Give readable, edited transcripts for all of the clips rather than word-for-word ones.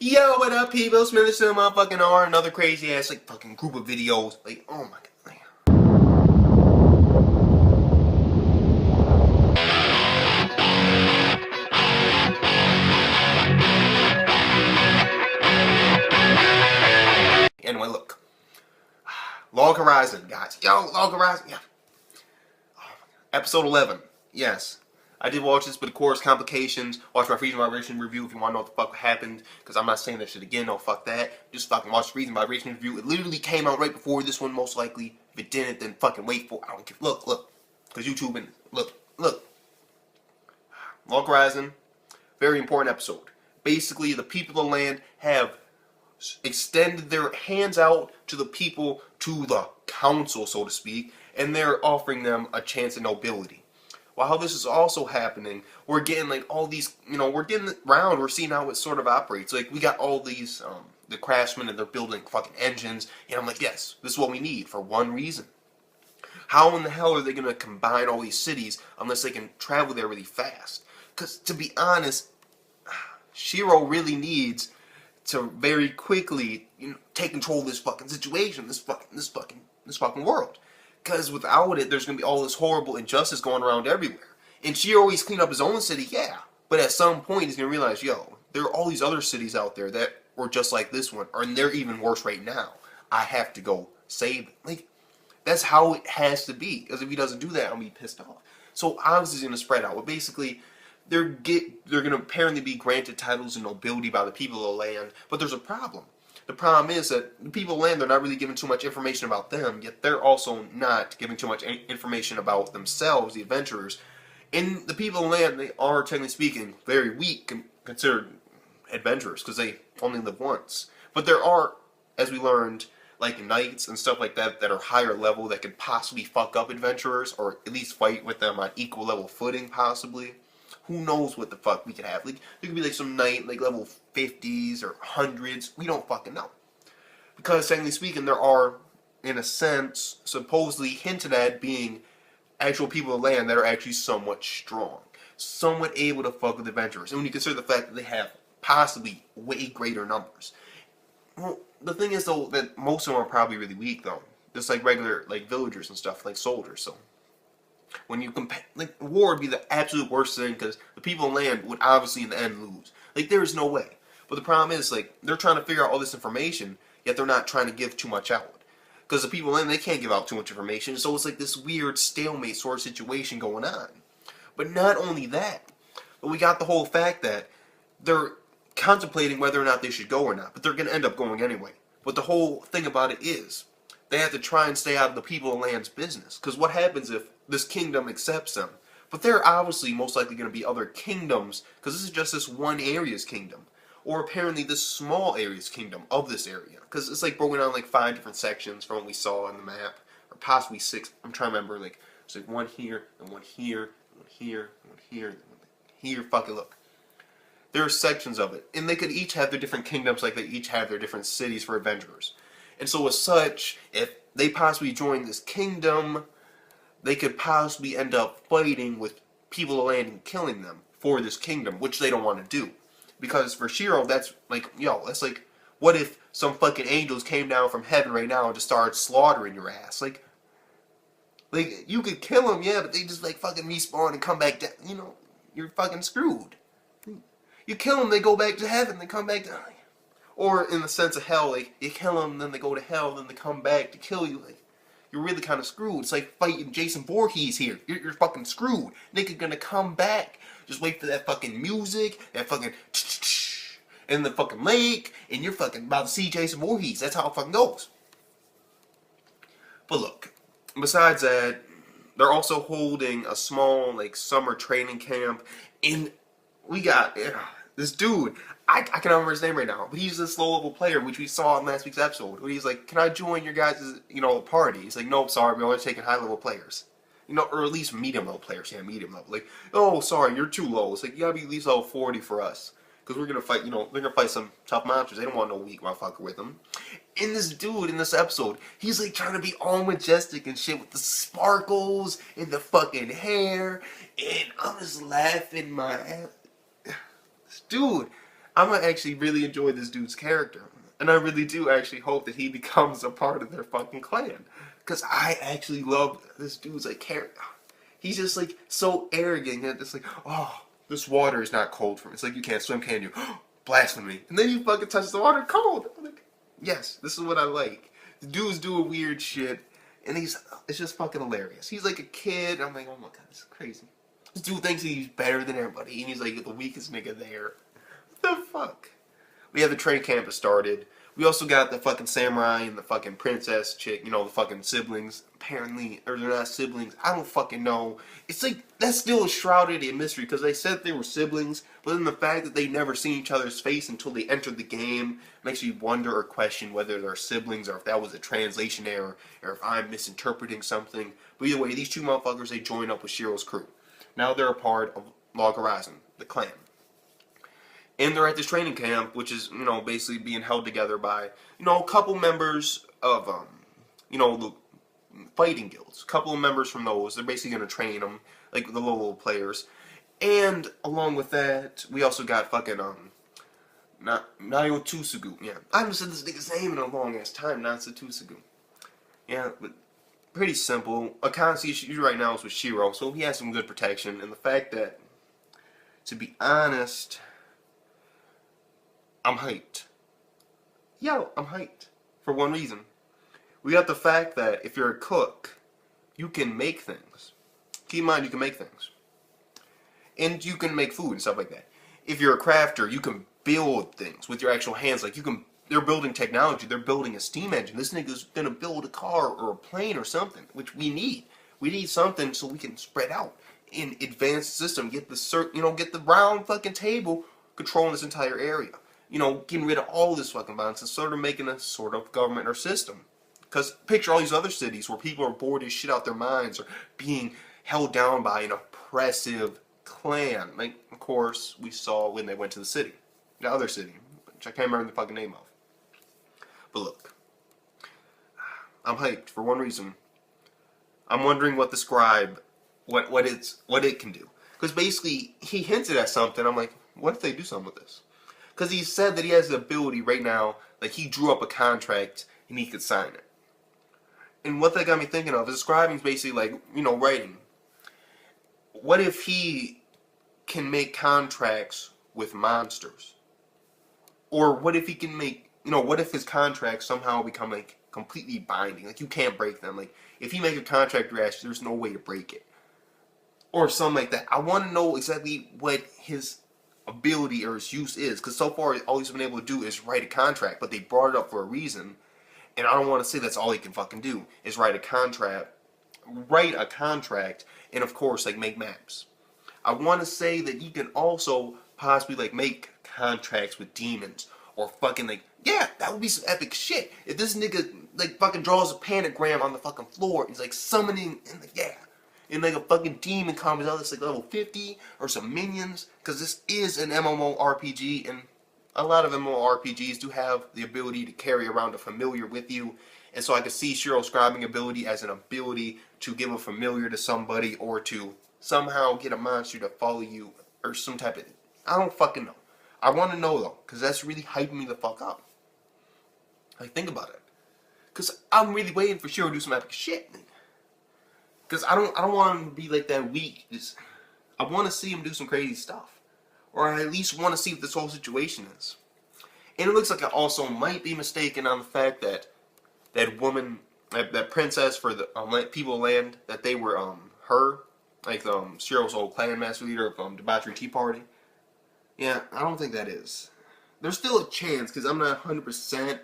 Yo, what up, people? Smithers to the motherfucking R, another crazy ass like fucking group of videos. Like, oh my god. Anyway, look. Log Horizon, guys. Yo, Log Horizon. Yeah. Episode 11. Yes. I did watch this, but of course, complications. Watch my freezing vibration review if you want to know what the fuck happened. Because I'm not saying that shit again. No, fuck that. Just fucking watch the freezing vibration review. It literally came out right before this one, most likely. If it didn't, then fucking wait for it. I don't care. Look. Because YouTube and look. Log Horizon. Very important episode. Basically, the people of the land have extended their hands out to the people, to the council, so to speak, and they're offering them a chance at nobility. While this is also happening, we're getting like all these, we're getting around, we're seeing how it sort of operates. Like, we got all these, the craftsmen, and they're building fucking engines, and I'm like, yes, this is what we need for one reason. How in the hell are they going to combine all these cities unless they can travel there really fast? Because, to be honest, Shiro really needs to very quickly, take control of this fucking situation, this fucking world. Because without it, there's going to be all this horrible injustice going around everywhere. And Shiro always cleaned up his own city, yeah. But at some point, he's going to realize, yo, there are all these other cities out there that were just like this one, and they're even worse right now. I have to go save it. Like, that's how it has to be. Because if he doesn't do that, I'll be pissed off. So obviously, he's going to spread out. But basically, they're going to apparently be granted titles and nobility by the people of the land. But there's a problem. The problem is that the people of the land, they're not really giving too much information about them, yet they're also not giving too much information about themselves, the adventurers. And the people of the land, they are, technically speaking, very weak considered adventurers, because they only live once. But there are, as we learned, like knights and stuff like that, that are higher level, that could possibly fuck up adventurers, or at least fight with them on equal level footing, possibly. Who knows what the fuck we could have. Like, there could be like some knight, like level 50s or 100s. We don't fucking know. Because, technically speaking, there are, in a sense, supposedly hinted at being actual people of the land that are actually somewhat strong. Somewhat able to fuck with adventurers. And when you consider the fact that they have possibly way greater numbers. Well, the thing is, though, that most of them are probably really weak, though. Just like regular, like, villagers and stuff, like soldiers, so. When you compare, like, war would be the absolute worst thing, because the people in land would obviously in the end lose. Like, there is no way. But the problem is, like, they're trying to figure out all this information, yet they're not trying to give too much out. Because the people in land, they can't give out too much information, so it's like this weird stalemate sort of situation going on. But not only that, but we got the whole fact that they're contemplating whether or not they should go or not, but they're going to end up going anyway. But the whole thing about it is, they have to try and stay out of the people of land's business. Because what happens if this kingdom accepts them? But there are obviously most likely going to be other kingdoms, because this is just this one area's kingdom. Or apparently this small area's kingdom of this area. Because it's like broken down like 5 different sections from what we saw on the map. Or possibly 6. I'm trying to remember. Like, there's like one here, and one here, and one here, and one here, and one here. Fucking look. There are sections of it. And they could each have their different kingdoms, like they each have their different cities for adventurers. And so as such, if they possibly join this kingdom, they could possibly end up fighting with people of the land and killing them for this kingdom, which they don't want to do. Because for Shiro, that's like, that's like, what if some fucking angels came down from heaven right now and just started slaughtering your ass? Like, you could kill them, yeah, but they just like fucking respawn and come back down. You're fucking screwed. You kill them, they go back to heaven, they come back down. Or in the sense of hell, like, you kill them, then they go to hell, then they come back to kill you. Like, you're really kind of screwed. It's like fighting Jason Voorhees here. You're fucking screwed. Nigga gonna come back. Just wait for that fucking music, that fucking in the fucking lake, and you're fucking about to see Jason Voorhees. That's how it fucking goes. But look, besides that, they're also holding a small, like, summer training camp, and we got this dude. I can't remember his name right now, but he's this low-level player, which we saw in last week's episode, where he's like, can I join your guys' party? He's like, nope, sorry, we're only taking high-level players. Or at least medium-level players. Yeah, medium level. Like, oh, sorry, you're too low. It's like, you gotta be at least level 40 for us. Because we're gonna fight, they're gonna fight some tough monsters. They don't want no weak motherfucker with them. And this dude, in this episode, he's like trying to be all majestic and shit with the sparkles and the fucking hair. And I'm just laughing my ass. This dude, I'm gonna actually really enjoy this dude's character. And I really do actually hope that he becomes a part of their fucking clan. Because I actually love this dude's like character. He's just like so arrogant and it's like, oh, this water is not cold for me. It's like, you can't swim, can you? Blasphemy. And then you fucking touch the water cold. I'm like, yes, this is what I like. The dude's doing weird shit. And it's just fucking hilarious. He's like a kid. I'm like, oh my god, this is crazy. This dude thinks he's better than everybody. And he's like the weakest nigga there. What the fuck? We have the training camp that started. We also got the fucking samurai and the fucking princess chick, you know, the fucking siblings. Apparently, or they're not siblings. I don't fucking know. It's like, that's still shrouded in mystery because they said they were siblings, but then the fact that they never seen each other's face until they entered the game makes you wonder or question whether they're siblings or if that was a translation error or if I'm misinterpreting something. But either way, these two motherfuckers, they join up with Shiro's crew. Now they're a part of Log Horizon, the clan. And they're at this training camp, which is, you know, basically being held together by, you know, a couple members of, you know, the fighting guilds. A couple of members from those. They're basically going to train them, like the little players. And along with that, we also got fucking, Naotusugu. Yeah, I haven't said this nigga's name in a long ass time, Naotusugu. Yeah, but pretty simple. Akan's issue right now is with Shiro, so he has some good protection. And the fact that, to be honest, I'm hyped. Yo, I'm hyped. For one reason. We got the fact that if you're a cook, you can make things. Keep in mind, you can make things. And you can make food and stuff like that. If you're a crafter, you can build things with your actual hands. Like, they're building technology. They're building a steam engine. This nigga's gonna build a car or a plane or something, which we need. We need something so we can spread out in advanced system. Get the round fucking table controlling this entire area. You know, getting rid of all this fucking violence and sort of making a sort of government or system. Because picture all these other cities where people are bored as shit out their minds or being held down by an oppressive clan. Like, of course, we saw when they went to the other city, which I can't remember the fucking name of. But look, I'm hyped for one reason. I'm wondering what the scribe, what it can do. Because basically, he hinted at something. I'm like, what if they do something with this? Because he said that he has the ability right now, like he drew up a contract and he could sign it. And what that got me thinking of is scribing is basically like, you know, writing. What if he can make contracts with monsters? Or what if he can make, you know, what if his contracts somehow become like completely binding? Like you can't break them. Like if he make a contract rash, there's no way to break it. Or something like that. I want to know exactly what his ability or his use is, because so far all he's been able to do is write a contract, but they brought it up for a reason, and I don't want to say that's all he can fucking do is write a contract, and of course like make maps. I want to say that he can also possibly like make contracts with demons or fucking like, yeah, that would be some epic shit if this nigga like fucking draws a pentagram on the fucking floor and he's like summoning and like, yeah. And like a fucking demon comes out that's like level 50 or some minions, because this is an MMORPG, and a lot of MMORPGs do have the ability to carry around a familiar with you, and so I could see Shiro's scribing ability as an ability to give a familiar to somebody or to somehow get a monster to follow you or some type of, I don't fucking know. I want to know though, because that's really hyping me the fuck up. Like think about it, because I'm really waiting for Shiro to do some epic shit. Because I don't want him to be like that weak. I want to see him do some crazy stuff. Or I at least want to see what this whole situation is. And it looks like I also might be mistaken on the fact that that woman, that princess for the people of land, that they were her, like Shiro's old clan master leader of Debauchery Tea Party. Yeah, I don't think that is. There's still a chance, because I'm not 100%.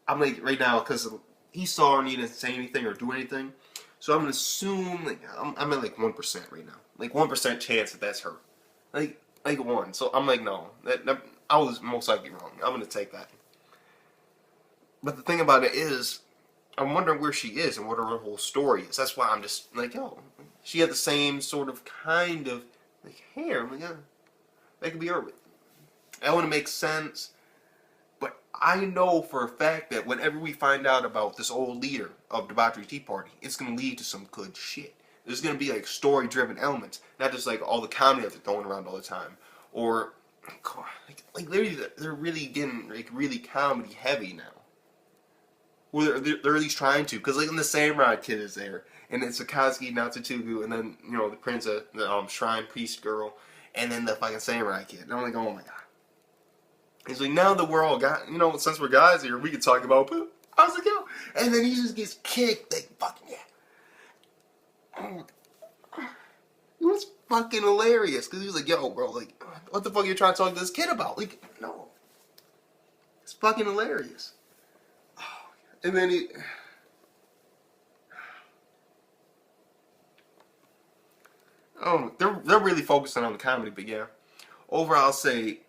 I'm like, right now, because he saw her and he didn't say anything or do anything. So I'm gonna assume, like, I'm at like 1% right now, like 1% chance that that's her, like 1. So I'm like, no, that I was most likely wrong. I'm gonna take that. But the thing about it is, I'm wondering where she is and what her whole story is. That's why I'm just like, yo, she had the same sort of kind of like hair. I'm like, yeah, that could be her. That wouldn't make sense. But I know for a fact that whenever we find out about this old leader of Debauchery Tea Party, it's going to lead to some good shit. There's going to be like story-driven elements, not just like all the comedy that they're throwing around all the time. Or like they're really getting like really comedy heavy now. Well, they're at least trying to, because like when the Samurai Kid is there, and it's Akatsuki Natsutugu, and then the princess, the shrine priest girl, and then the fucking Samurai Kid. And I'm like, oh my god. He's like, now that we're all guys, since we're guys here, we can talk about poop. I was like, yo, and then he just gets kicked, like fucking yeah. Oh, it was fucking hilarious, because he was like, yo, bro, like, what the fuck are you trying to talk to this kid about? Like, no, it's fucking hilarious. And then they're really focusing on the comedy, but yeah. Overall, I'll say,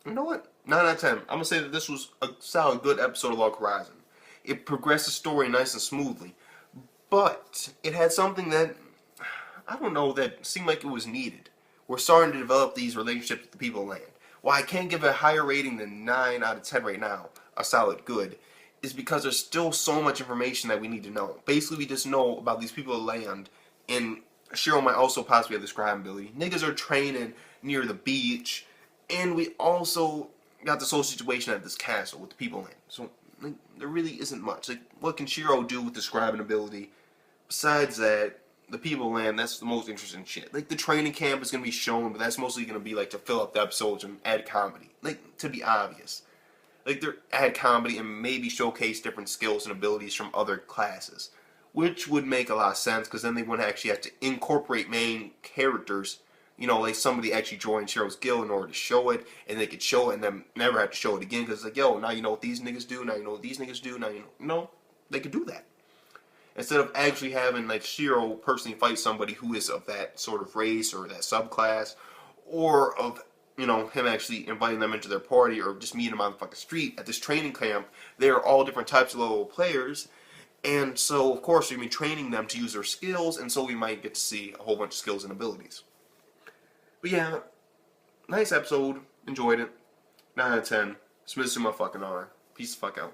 you know what? 9 out of 10. I'm gonna say that this was a solid, good episode of Log Horizon. It progressed the story nice and smoothly, but it had something that I don't know that seemed like it was needed. We're starting to develop these relationships with the people of land. Why I can't give it a higher rating than 9 out of 10 right now, a solid good, is because there's still so much information that we need to know. Basically, we just know about these people of land, and Shiro might also possibly have the scribe ability. Niggas are training near the beach, and we also got this whole situation at this castle with the people of land. So, like, there really isn't much. Like, what can Shiro do with the scribing ability? Besides that, the people of land, that's the most interesting shit. Like, the training camp is going to be shown, but that's mostly going to be, like, to fill up the episodes and add comedy. Like, to be obvious. Like, they add comedy and maybe showcase different skills and abilities from other classes. Which would make a lot of sense, because then they wouldn't actually have to incorporate main characters. Like somebody actually joined Shiro's guild in order to show it, and they could show it and then never have to show it again, because it's like, yo, now you know what these niggas do, now you know what these niggas do, now you know. They could do that. Instead of actually having, like, Shiro personally fight somebody who is of that sort of race or that subclass, or of him actually inviting them into their party, or just meeting them on the fucking street at this training camp. They're all different types of level players, and so of course we're going to be training them to use their skills, and so we might get to see a whole bunch of skills and abilities. But yeah, nice episode, enjoyed it. 9 out of 10. Smith to my fucking R. Peace the fuck out.